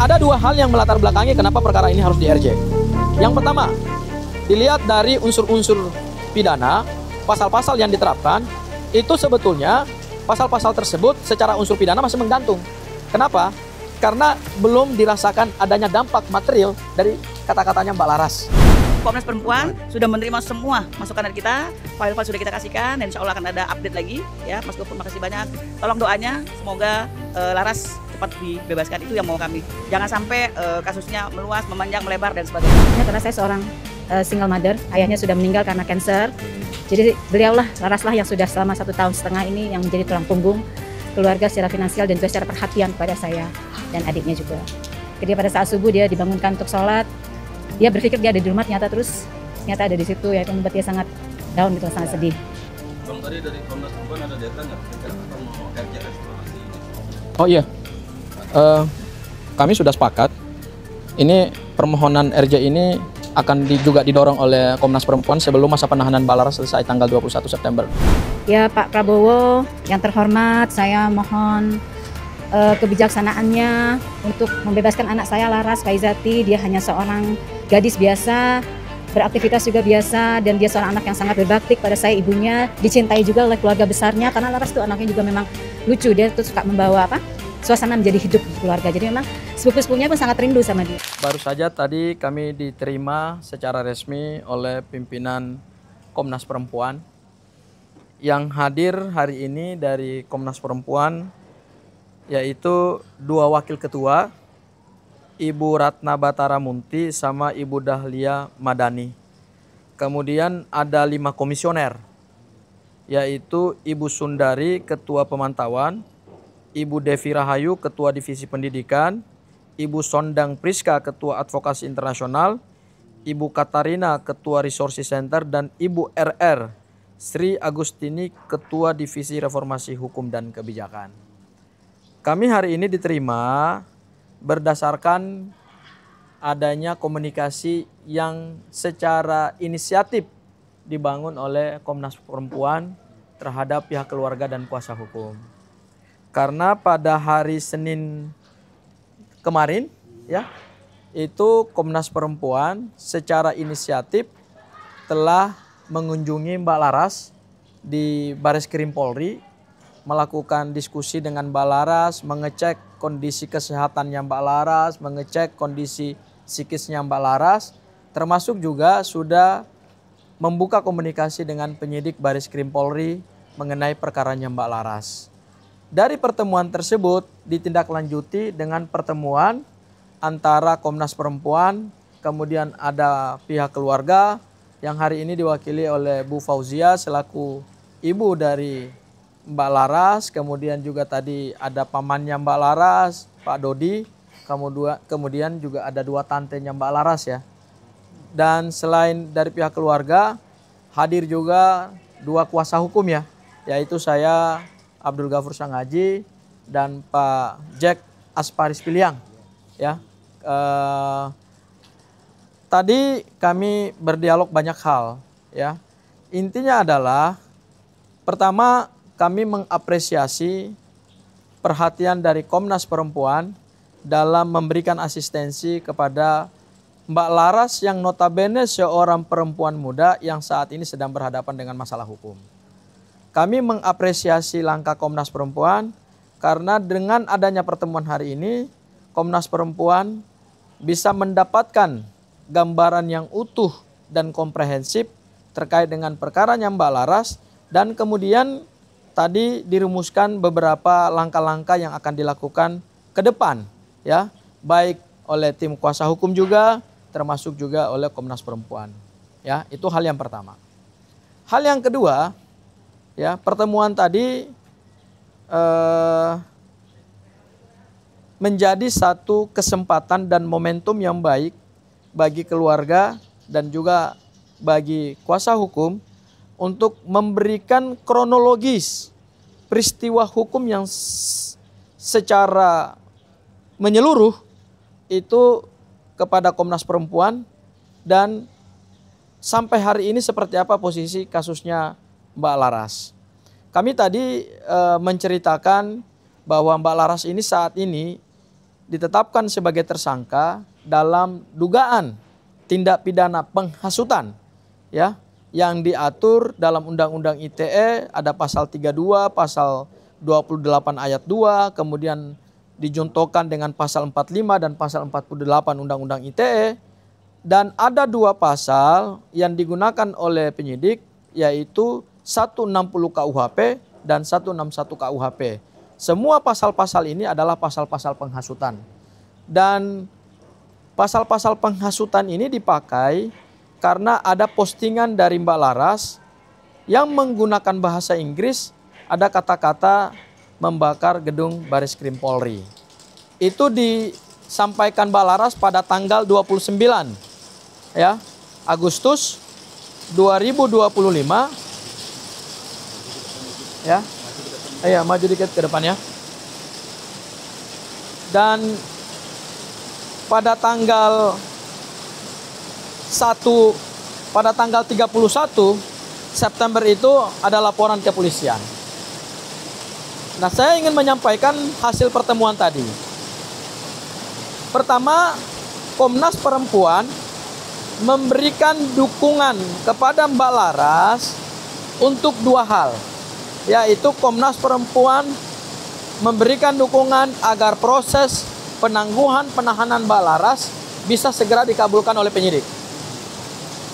Ada dua hal yang melatar belakangi kenapa perkara ini harus di RJ. Yang pertama, dilihat dari unsur-unsur pidana, pasal-pasal yang diterapkan, itu sebetulnya pasal-pasal tersebut secara unsur pidana masih menggantung. Kenapa? Karena belum dirasakan adanya dampak material dari kata-katanya Mbak Laras. Komnas Perempuan sudah menerima semua masukan dari kita, file-file sudah kita kasihkan, dan insya Allah akan ada update lagi. Ya, Mas Gopur, makasih banyak. Tolong doanya, semoga Laras cepat dibebaskan, itu yang mau kami. Jangan sampai kasusnya meluas, memanjang, melebar, dan sebagainya. Karena saya seorang single mother, ayahnya sudah meninggal karena kanker. Jadi beliaulah, Laraslah yang sudah selama 1,5 tahun ini yang menjadi tulang punggung keluarga secara finansial dan juga secara perhatian kepada saya dan adiknya juga. Jadi pada saat subuh dia dibangunkan untuk sholat, dia berpikir dia ada di rumah, ternyata ada di situ, ya, itu membuat dia sangat down gitu, sangat sedih. Bang, tadi dari Komnas Perempuan ada data nggak kira-kira atau mau RJ restorasi? Oh iya, kami sudah sepakat. Ini permohonan RJ ini akan juga didorong oleh Komnas Perempuan sebelum masa penahanan Mbak Laras selesai tanggal 21 September. Ya Pak Prabowo yang terhormat, saya mohon kebijaksanaannya untuk membebaskan anak saya Laras Faizati. Dia hanya seorang gadis biasa, beraktivitas juga biasa, dan dia seorang anak yang sangat berbakti pada saya, ibunya, dicintai juga oleh keluarga besarnya, karena Laras itu anaknya juga memang lucu, dia tuh suka membawa suasana menjadi hidup di keluarga. Jadi memang sepupu-sepupunya pun sangat rindu sama dia. Baru saja tadi kami diterima secara resmi oleh pimpinan Komnas Perempuan. Yang hadir hari ini dari Komnas Perempuan yaitu 2 wakil ketua, Ibu Ratna Batara Munti sama Ibu Dahlia Madani. Kemudian ada 5 komisioner, yaitu Ibu Sundari, Ketua Pemantauan, Ibu Devi Rahayu, Ketua Divisi Pendidikan, Ibu Sondang Priska, Ketua Advokasi Internasional, Ibu Katarina, Ketua Resources Center, dan Ibu RR Sri Agustini, Ketua Divisi Reformasi Hukum dan Kebijakan. Kami hari ini diterima berdasarkan adanya komunikasi yang secara inisiatif dibangun oleh Komnas Perempuan terhadap pihak keluarga dan kuasa hukum. Karena pada hari Senin kemarin, ya, itu Komnas Perempuan secara inisiatif telah mengunjungi Mbak Laras di Bareskrim Polri, melakukan diskusi dengan Mbak Laras, mengecek kondisi kesehatannya Mbak Laras, mengecek kondisi psikisnya Mbak Laras, termasuk juga sudah membuka komunikasi dengan penyidik Bareskrim Polri mengenai perkaranya Mbak Laras. Dari pertemuan tersebut ditindaklanjuti dengan pertemuan antara Komnas Perempuan, kemudian ada pihak keluarga yang hari ini diwakili oleh Bu Fauzia selaku ibu dari Mbak Laras, kemudian juga tadi ada pamannya Mbak Laras, Pak Dodi, kemudian juga ada 2 tantenya Mbak Laras, ya. Dan selain dari pihak keluarga, hadir juga 2 kuasa hukum, ya, yaitu saya Abdul Ghafur Sangaji dan Pak Jack Asparis Piliang, ya. Tadi kami berdialog banyak hal, ya. Intinya adalah pertama, kami mengapresiasi perhatian dari Komnas Perempuan dalam memberikan asistensi kepada Mbak Laras yang notabene seorang perempuan muda yang saat ini sedang berhadapan dengan masalah hukum. Kami mengapresiasi langkah Komnas Perempuan karena dengan adanya pertemuan hari ini, Komnas Perempuan bisa mendapatkan gambaran yang utuh dan komprehensif terkait dengan perkaranya Mbak Laras, dan kemudian tadi dirumuskan beberapa langkah-langkah yang akan dilakukan ke depan, ya, baik oleh tim kuasa hukum juga, termasuk juga oleh Komnas Perempuan. Ya, itu hal yang pertama. Hal yang kedua, ya, pertemuan tadi menjadi satu kesempatan dan momentum yang baik bagi keluarga dan juga bagi kuasa hukum untuk memberikan kronologis peristiwa hukum yang secara menyeluruh itu kepada Komnas Perempuan, dan sampai hari ini seperti apa posisi kasusnya Mbak Laras. Kami tadi menceritakan bahwa Mbak Laras ini saat ini ditetapkan sebagai tersangka dalam dugaan tindak pidana penghasutan, ya, yang diatur dalam Undang-Undang ITE ada pasal 32, pasal 28 ayat 2, kemudian dijuntokan dengan pasal 45 dan pasal 48 Undang-Undang ITE, dan ada 2 pasal yang digunakan oleh penyidik, yaitu 160 KUHP dan 161 KUHP. Semua pasal-pasal ini adalah pasal-pasal penghasutan. Dan pasal-pasal penghasutan ini dipakai karena ada postingan dari Mbak Laras yang menggunakan bahasa Inggris, ada kata-kata membakar gedung Bareskrim Polri. Itu disampaikan Mbak Laras pada tanggal 29 ya, Agustus 2025 ya. Ayo maju dikit ke depan ya. Dan pada tanggal 31 September itu ada laporan kepolisian. Nah, saya ingin menyampaikan hasil pertemuan tadi. Pertama, Komnas Perempuan memberikan dukungan kepada Mbak Laras untuk 2 hal, yaitu Komnas Perempuan memberikan dukungan agar proses penangguhan penahanan Mbak Laras bisa segera dikabulkan oleh penyidik.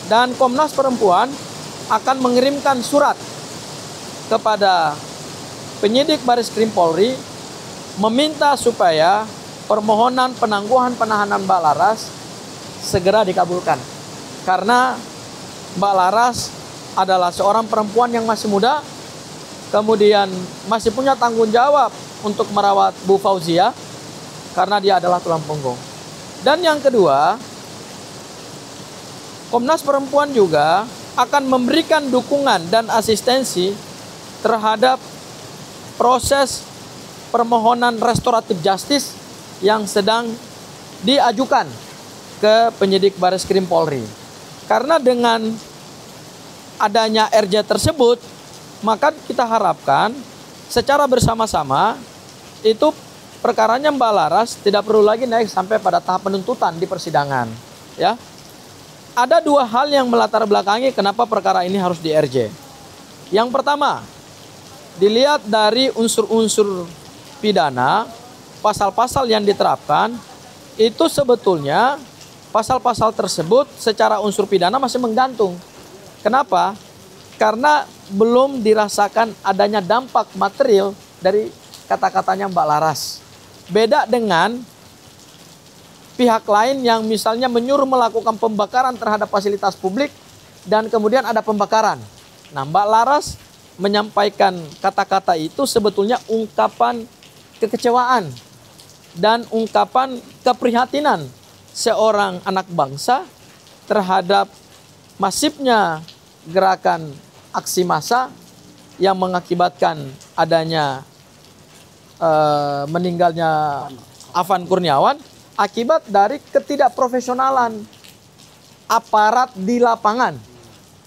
Dan Komnas Perempuan akan mengirimkan surat kepada penyidik Bareskrim Polri meminta supaya permohonan penangguhan penahanan Mbak Laras segera dikabulkan. Karena Mbak Laras adalah seorang perempuan yang masih muda, kemudian masih punya tanggung jawab untuk merawat Bu Fauzia karena dia adalah tulang punggung. Dan yang kedua, Komnas Perempuan juga akan memberikan dukungan dan asistensi terhadap proses permohonan restoratif justice yang sedang diajukan ke penyidik Bareskrim Polri. Karena dengan adanya RJ tersebut, maka kita harapkan secara bersama-sama itu perkaranya Mbak Laras tidak perlu lagi naik sampai pada tahap penuntutan di persidangan, ya. Ada 2 hal yang melatar belakangi kenapa perkara ini harus di RJ. Yang pertama, dilihat dari unsur-unsur pidana, pasal-pasal yang diterapkan, itu sebetulnya pasal-pasal tersebut secara unsur pidana masih menggantung. Kenapa? Karena belum dirasakan adanya dampak material dari kata-katanya Mbak Laras. Beda dengan pihak lain yang misalnya menyuruh melakukan pembakaran terhadap fasilitas publik dan kemudian ada pembakaran. Nah, Mbak Laras menyampaikan kata-kata itu sebetulnya ungkapan kekecewaan dan ungkapan keprihatinan seorang anak bangsa terhadap masifnya gerakan aksi massa yang mengakibatkan adanya meninggalnya Afan Kurniawan akibat dari ketidakprofesionalan aparat di lapangan,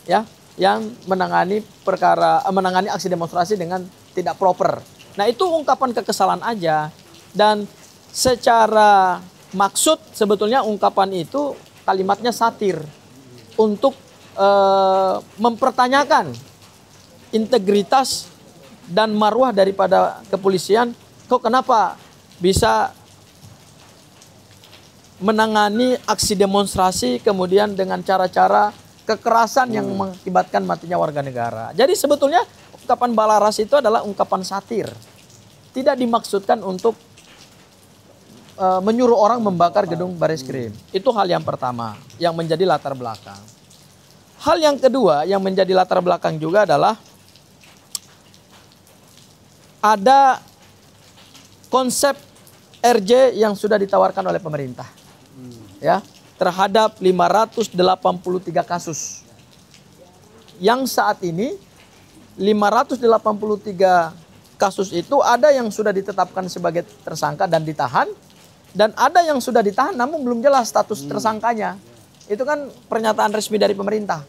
ya, yang menangani aksi demonstrasi dengan tidak proper. Nah, itu ungkapan kekesalan aja, dan secara maksud sebetulnya ungkapan itu kalimatnya satir untuk mempertanyakan integritas dan marwah daripada kepolisian. Kok kenapa bisa menangani aksi demonstrasi kemudian dengan cara-cara kekerasan yang mengakibatkan matinya warga negara. Jadi sebetulnya ungkapan Mbak Laras itu adalah ungkapan satir. Tidak dimaksudkan untuk menyuruh orang membakar gedung Bareskrim. Itu hal yang pertama yang menjadi latar belakang. Hal yang kedua yang menjadi latar belakang juga adalah ada konsep RJ yang sudah ditawarkan oleh pemerintah, ya, terhadap 583 kasus. Yang saat ini 583 kasus itu ada yang sudah ditetapkan sebagai tersangka dan ditahan, dan ada yang sudah ditahan namun belum jelas status tersangkanya. Itu kan pernyataan resmi dari pemerintah.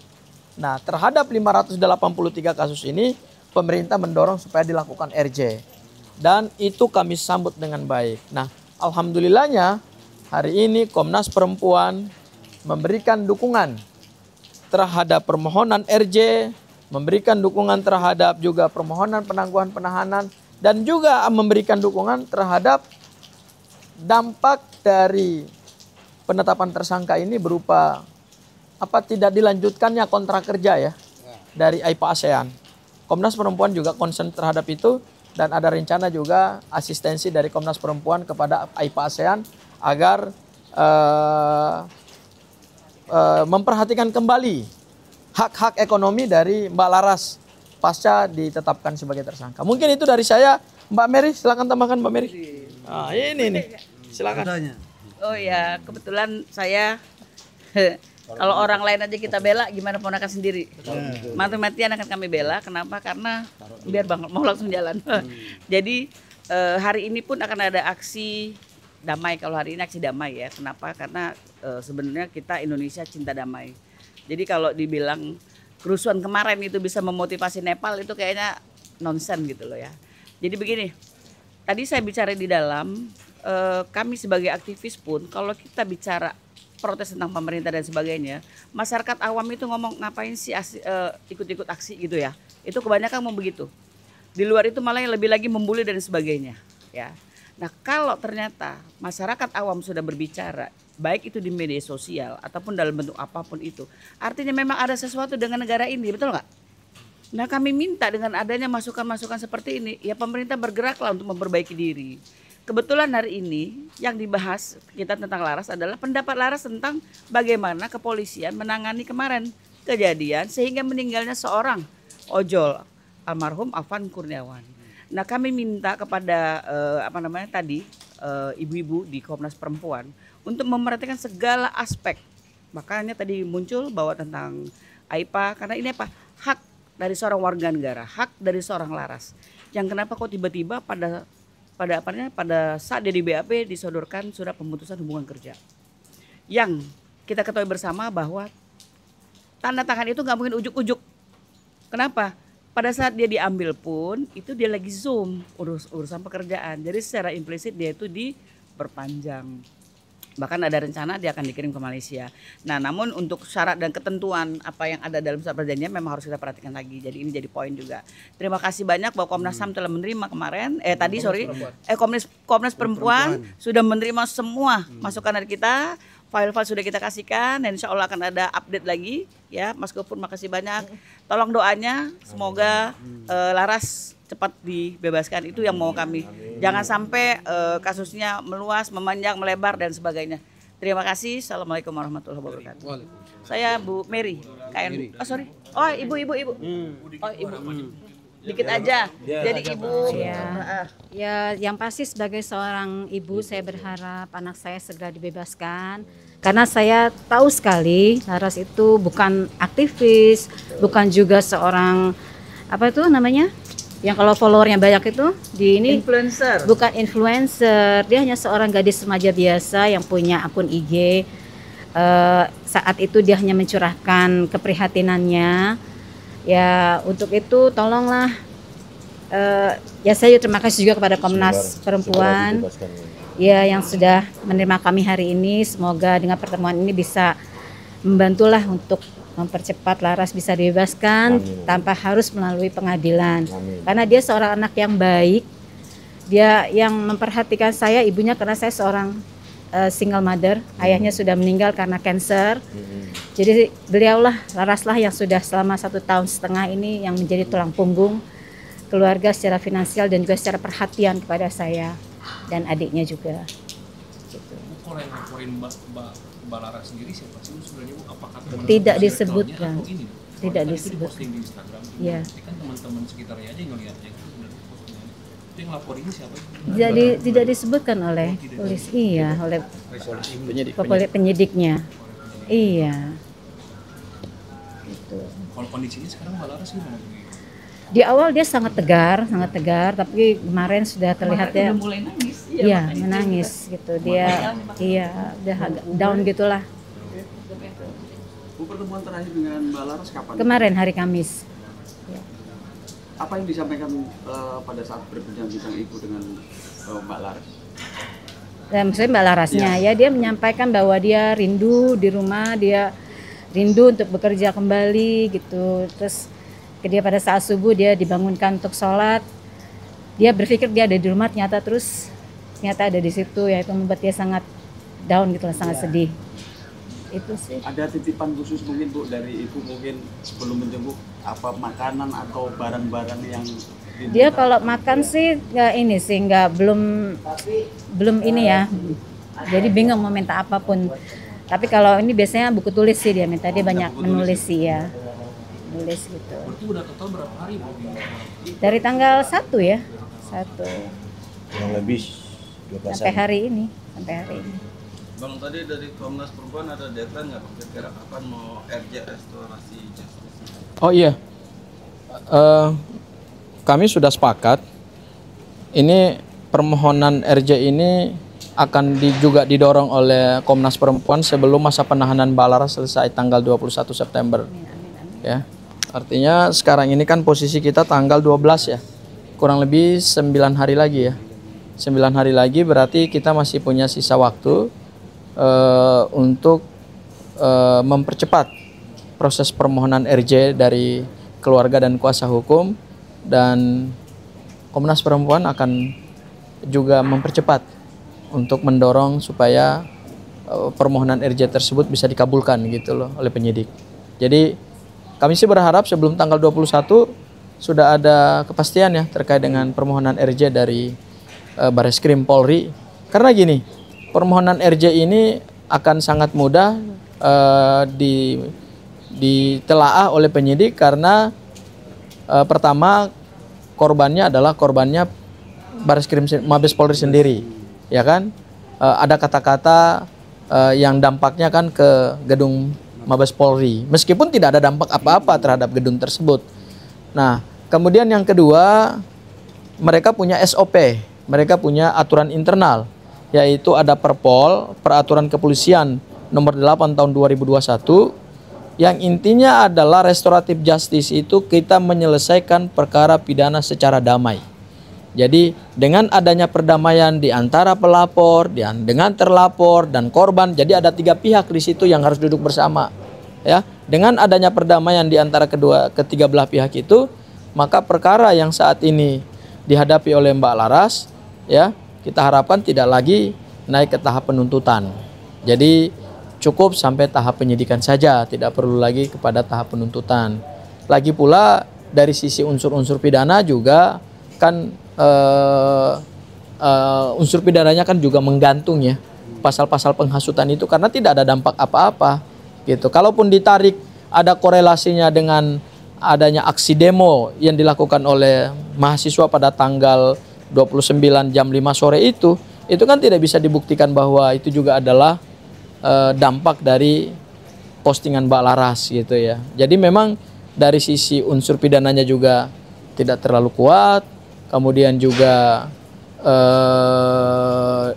Nah, terhadap 583 kasus ini pemerintah mendorong supaya dilakukan RJ. Dan itu kami sambut dengan baik. Nah, alhamdulillahnya hari ini Komnas Perempuan memberikan dukungan terhadap permohonan RJ, memberikan dukungan terhadap juga permohonan penangguhan penahanan, dan juga memberikan dukungan terhadap dampak dari penetapan tersangka ini berupa tidak dilanjutkannya kontrak kerja ya dari AIPA ASEAN. Komnas Perempuan juga concern terhadap itu, dan ada rencana juga asistensi dari Komnas Perempuan kepada AIPA ASEAN agar memperhatikan kembali hak-hak ekonomi dari Mbak Laras pasca ditetapkan sebagai tersangka. Mungkin itu dari saya. Mbak Mary, silakan tambahkan Mbak Mary. Nah, ini nih, silakan. Oh ya, kebetulan saya kalau orang lain aja kita bela, gimana ponakan sendiri. Mati-matian akan kami bela. Kenapa? Karena biar Bang mau langsung jalan. Jadi hari ini pun akan ada aksi damai. Kalau hari ini aksi damai ya. Kenapa? Karena sebenarnya kita Indonesia cinta damai. Jadi kalau dibilang kerusuhan kemarin itu bisa memotivasi Nepal, itu kayaknya nonsen gitu loh ya. Jadi begini, tadi saya bicara di dalam, kami sebagai aktivis pun kalau kita bicara protes tentang pemerintah dan sebagainya, masyarakat awam itu ngomong ngapain sih ikut-ikut aksi gitu ya. Itu kebanyakan mau begitu. Di luar itu malah yang lebih lagi membuli dan sebagainya ya. Nah, kalau ternyata masyarakat awam sudah berbicara, baik itu di media sosial ataupun dalam bentuk apapun itu, artinya memang ada sesuatu dengan negara ini, betul nggak? Nah, kami minta dengan adanya masukan-masukan seperti ini, ya pemerintah bergeraklah untuk memperbaiki diri. Kebetulan hari ini yang dibahas kita tentang Laras adalah pendapat Laras tentang bagaimana kepolisian menangani kemarin kejadian sehingga meninggalnya seorang ojol, almarhum Afan Kurniawan. Nah, kami minta kepada ibu-ibu di Komnas Perempuan untuk memperhatikan segala aspek. Makanya tadi muncul bahwa tentang AIPA, karena ini hak dari seorang warga negara, hak dari seorang Laras. Yang kenapa kok tiba-tiba pada saat dia di BAP disodorkan surat pemutusan hubungan kerja. Yang kita ketahui bersama bahwa tanda tangan itu nggak mungkin ujuk-ujuk. Kenapa? Pada saat dia diambil pun itu dia lagi zoom urusan pekerjaan. Jadi secara implisit dia itu diperpanjang. Bahkan ada rencana dia akan dikirim ke Malaysia. Nah, namun untuk syarat dan ketentuan apa yang ada dalam surat perjanjian memang harus kita perhatikan lagi. Jadi ini jadi poin juga. Terima kasih banyak bahwa Komnas HAM telah menerima kemarin. Komnas Perempuan sudah menerima semua masukan dari kita. File-file sudah kita kasihkan dan insya Allah akan ada update lagi ya. Mas Gopur makasih banyak. Tolong doanya semoga Laras cepat dibebaskan, itu yang mau kami. Jangan sampai kasusnya meluas, memanjang, melebar dan sebagainya. Terima kasih. Assalamualaikum warahmatullahi wabarakatuh. Saya Bu Mary. Ibu. Oh, Ibu. Dikit aja. Jadi Ibu. Ya, yang pasti sebagai seorang ibu saya berharap anak saya segera dibebaskan. Karena saya tahu sekali Laras itu bukan aktivis, bukan juga seorang yang kalau followernya banyak itu di ini Influencer. Bukan influencer, dia hanya seorang gadis remaja biasa yang punya akun IG. Saat itu dia hanya mencurahkan keprihatinannya. Ya, untuk itu tolonglah. Ya saya terima kasih juga kepada Komnas Perempuan ya yang sudah menerima kami hari ini. Semoga dengan pertemuan ini bisa membantulah untuk mempercepat Laras bisa dibebaskan. Amin. Tanpa harus melalui pengadilan. Amin. Karena dia seorang anak yang baik. Dia yang memperhatikan saya, ibunya, karena saya seorang single mother. Ayahnya sudah meninggal karena kanker. Jadi beliaulah, Laraslah yang sudah selama 1,5 tahun ini yang menjadi tulang punggung keluarga secara finansial dan juga secara perhatian kepada saya dan adiknya juga. Gitu. Kalau yang laporin Mbak Laras sendiri siapa sih sebenarnya, Bu? Apakah tidak disebutkan? Tidak disebut. Posting di Instagram. Iya. Kan teman-teman sekitarnya aja yang ngeliatnya itu yang lapor ini siapa? Tidak disebutkan oleh polisi, iya, oleh penyidiknya. Iya. Gitu. Kalau kondisinya sekarang Mbak Laras gimana? Di awal dia sangat tegar, tapi kemarin sudah terlihat dia mulai nangis. Iya, menangis gitu. Dia udah agak down gitulah. Bu, pertemuan terakhir dengan Mbak Laras kapan? Kemarin hari Kamis. Ya. Apa yang disampaikan pada saat berbincang-bincang Ibu dengan Mbak Laras? maksudnya Mbak Larasnya ya, dia menyampaikan bahwa dia rindu di rumah, dia rindu untuk bekerja kembali gitu. Terus dia pada saat subuh dia dibangunkan untuk sholat, dia berpikir dia ada di rumah, ternyata ada di situ, ya itu membuat dia sangat down gitu lah, sangat sedih. Itu sih. Ada titipan khusus mungkin Bu dari Ibu, mungkin sebelum menjenguk, apa makanan atau barang-barang yang Dia kalau makan sih nggak belum ini ya. Jadi bingung mau minta apapun. Tapi kalau ini biasanya buku tulis sih dia minta, dia banyak menulis sih ya. Nulis gitu. Berarti udah total berapa hari Bu? Dari tanggal 1 ya. 1 Kurang lebih 12 sampai hari ini. Bang, tadi dari Komnas Perempuan ada deadline nggak kira-kira kapan mau RJ restorasi justice? Oh iya, kami sudah sepakat. Ini permohonan RJ ini akan juga didorong oleh Komnas Perempuan sebelum masa penahanan Mbak Laras selesai tanggal 21 September. Ya, artinya sekarang ini kan posisi kita tanggal 12 ya, kurang lebih 9 hari lagi ya. 9 hari lagi berarti kita masih punya sisa waktu untuk mempercepat proses permohonan RJ dari keluarga dan kuasa hukum, dan Komnas Perempuan akan juga mempercepat untuk mendorong supaya permohonan RJ tersebut bisa dikabulkan gitu loh oleh penyidik. Jadi kami sih berharap sebelum tanggal 21 sudah ada kepastian ya terkait dengan permohonan RJ dari Bareskrim Polri. Karena gini, permohonan RJ ini akan sangat mudah ditelaah oleh penyidik karena pertama korbannya Bareskrim Mabes Polri sendiri, ya kan? Ada kata-kata yang dampaknya kan ke gedung Mabes Polri, meskipun tidak ada dampak apa-apa terhadap gedung tersebut. Nah, kemudian yang kedua, mereka punya SOP, mereka punya aturan internal, yaitu ada Peraturan Kepolisian nomor 8 tahun 2021, yang intinya adalah restoratif justice itu kita menyelesaikan perkara pidana secara damai. Jadi dengan adanya perdamaian di antara pelapor, dengan terlapor dan korban, jadi ada 3 pihak di situ yang harus duduk bersama. Ya, dengan adanya perdamaian di antara ketiga belah pihak itu, maka perkara yang saat ini dihadapi oleh Mbak Laras, ya, kita harapkan tidak lagi naik ke tahap penuntutan. Jadi cukup sampai tahap penyidikan saja, tidak perlu lagi kepada tahap penuntutan. Lagi pula dari sisi unsur-unsur pidana juga kan unsur pidananya kan juga menggantung ya, pasal-pasal penghasutan itu, karena tidak ada dampak apa-apa gitu. Kalaupun ditarik ada korelasinya dengan adanya aksi demo yang dilakukan oleh mahasiswa pada tanggal 29 jam 5 sore itu kan tidak bisa dibuktikan bahwa itu juga adalah dampak dari postingan Mbak Laras gitu ya. Jadi memang dari sisi unsur pidananya juga tidak terlalu kuat, kemudian juga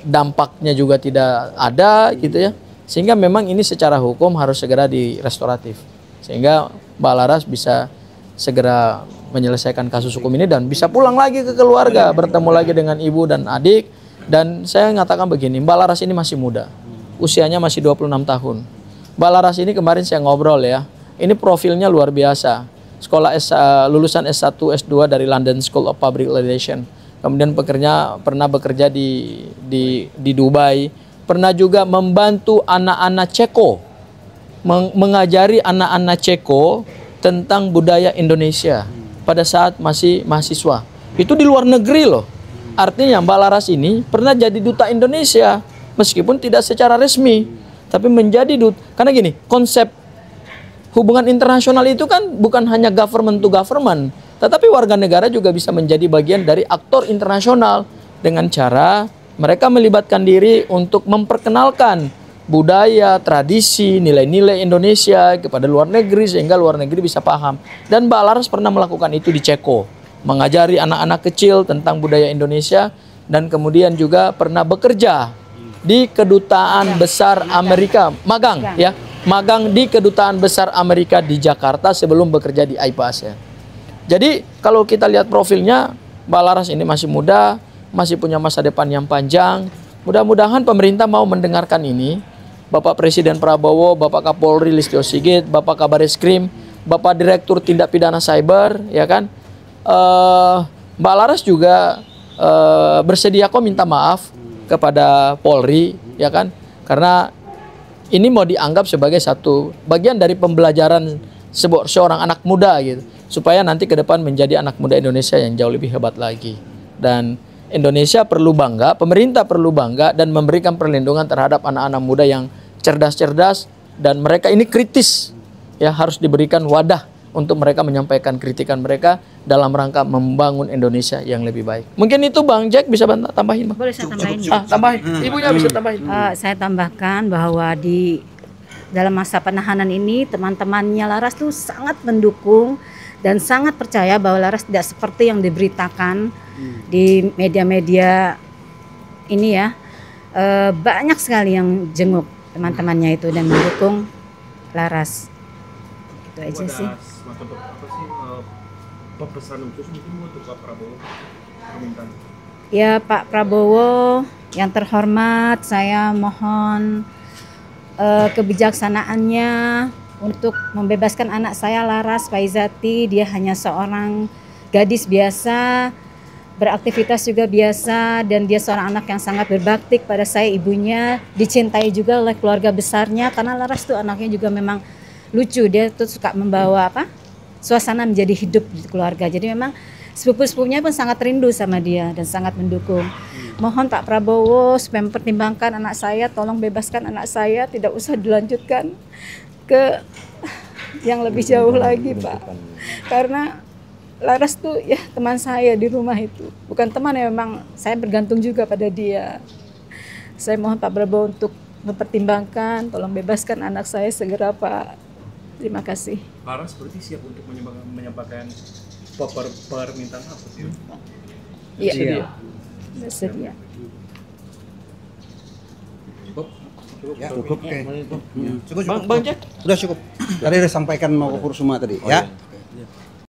dampaknya juga tidak ada gitu ya. Sehingga memang ini secara hukum harus segera direstoratif, sehingga Mbak Laras bisa segera menyelesaikan kasus hukum ini dan bisa pulang lagi ke keluarga, bertemu lagi dengan ibu dan adik. Dan saya mengatakan begini, Mbak Laras ini masih muda, usianya masih 26 tahun. Mbak Laras ini kemarin saya ngobrol ya, ini profilnya luar biasa. Lulusan S1, S2 dari London School of Public Relations. Kemudian pernah bekerja di Dubai. Pernah juga membantu anak-anak Ceko, mengajari anak-anak Ceko tentang budaya Indonesia pada saat masih mahasiswa. Itu di luar negeri loh. Artinya Mbak Laras ini pernah jadi duta Indonesia, meskipun tidak secara resmi, tapi menjadi duta. Karena gini, konsep hubungan internasional itu kan bukan hanya government to government, tetapi warga negara juga bisa menjadi bagian dari aktor internasional dengan cara mereka melibatkan diri untuk memperkenalkan budaya, tradisi, nilai-nilai Indonesia kepada luar negeri sehingga luar negeri bisa paham. Dan Mbak Laras pernah melakukan itu di Ceko, mengajari anak-anak kecil tentang budaya Indonesia, dan kemudian juga pernah bekerja di Kedutaan Besar Amerika, magang di Kedutaan Besar Amerika di Jakarta sebelum bekerja di AIPAS ya. Jadi kalau kita lihat profilnya, Mbak Laras ini masih muda, masih punya masa depan yang panjang, Mudah-mudahan pemerintah mau mendengarkan ini. Bapak Presiden Prabowo, Bapak Kapolri Listio Sigit, Bapak Kabareskrim, Bapak Direktur Tindak Pidana Cyber, ya kan? Mbak Laras juga bersedia kok minta maaf kepada Polri, ya kan? Karena ini mau dianggap sebagai satu bagian dari pembelajaran seorang anak muda gitu, supaya nanti ke depan menjadi anak muda Indonesia yang jauh lebih hebat lagi. Dan Indonesia perlu bangga, pemerintah perlu bangga dan memberikan perlindungan terhadap anak-anak muda yang cerdas-cerdas, dan mereka ini kritis, ya, harus diberikan wadah untuk mereka menyampaikan kritikan mereka dalam rangka membangun Indonesia yang lebih baik. Mungkin itu Bang Jack bisa tambahin, Bang. Boleh saya tambahin? Tambahin. Ibunya bisa tambahin. Saya tambahkan bahwa di dalam masa penahanan ini teman-temannya Laras tuh sangat mendukung dan sangat percaya bahwa Laras tidak seperti yang diberitakan di media-media ini ya. Banyak sekali yang jenguk teman-temannya itu dan mendukung Laras. Itu aja sih. Pesan khusus mungkin untuk Pak Prabowo permintaan. Ya Pak Prabowo yang terhormat, saya mohon kebijaksanaannya untuk membebaskan anak saya Laras Faizati. Dia hanya seorang gadis biasa, beraktivitas juga biasa, dan dia seorang anak yang sangat berbakti pada saya, ibunya, dicintai juga oleh keluarga besarnya, karena Laras tuh anaknya juga memang lucu, dia tuh suka membawa suasana menjadi hidup di keluarga. Jadi memang sepupu-sepupunya pun sangat rindu sama dia dan sangat mendukung. Mohon Pak Prabowo supaya mempertimbangkan anak saya, tolong bebaskan anak saya, tidak usah dilanjutkan ke yang lebih jauh lagi Pak. Karena Laras tuh ya teman saya di rumah itu. Bukan teman ya, memang saya bergantung juga pada dia. Saya mohon Pak Prabowo untuk mempertimbangkan, tolong bebaskan anak saya segera Pak. Terima kasih. Laras berarti siap untuk menyampaikan permintaan apa sih? Iya. Bersedia. Cukup. Oke. Bang Jack. Sudah cukup. Tadi udah sampaikan mau ukur semua tadi, ya.